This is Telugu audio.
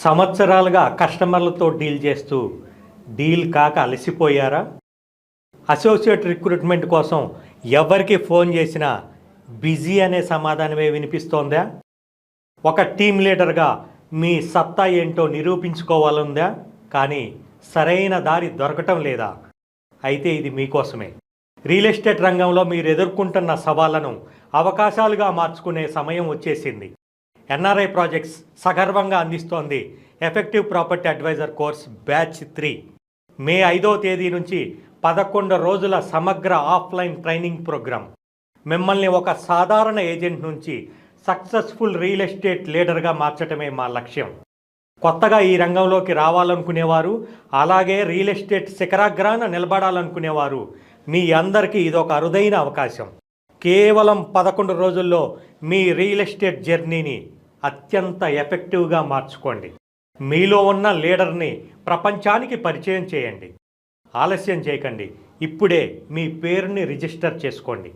సంవత్సరాలుగా కస్టమర్లతో డీల్ చేస్తూ డీల్ కాక అలసిపోయారా? అసోసియేట్ రిక్రూట్మెంట్ కోసం ఎవరికి ఫోన్ చేసినా బిజీ అనే సమాధానమే వినిపిస్తోందా? ఒక టీం లీడర్గా మీ సత్తా ఏంటో నిరూపించుకోవాలందా? కానీ సరైన దారి దొరకటం లేదా? అయితే ఇది మీకోసమే. రియల్ ఎస్టేట్ రంగంలో మీరు ఎదుర్కొంటున్న సవాళ్లను అవకాశాలుగా మార్చుకునే సమయం వచ్చేసింది. ఎన్ఆర్ఐ ప్రాజెక్ట్స్ సగర్వంగా అందిస్తోంది effective property advisor course batch 3. May 5వ తేదీ నుంచి 11 రోజుల సమగ్ర ఆఫ్లైన్ ట్రైనింగ్ ప్రోగ్రాం. మిమ్మల్ని ఒక సాధారణ ఏజెంట్ నుంచి సక్సెస్ఫుల్ రియల్ ఎస్టేట్ లీడర్గా మార్చడమే మా లక్ష్యం. కొత్తగా ఈ రంగంలోకి రావాలనుకునేవారు, అలాగే రియల్ ఎస్టేట్ శిఖరాగ్రాన నిలబడాలనుకునేవారు, మీ అందరికీ ఇదొక అరుదైన అవకాశం. కేవలం 11 రోజుల్లో మీ రియల్ ఎస్టేట్ జర్నీని అత్యంత ఎఫెక్టివ్గా మార్చుకోండి. మీలో ఉన్న లీడర్ని ప్రపంచానికి పరిచయం చేయండి. ఆలస్యం చేయకండి, ఇప్పుడే మీ పేరుని రిజిస్టర్ చేసుకోండి.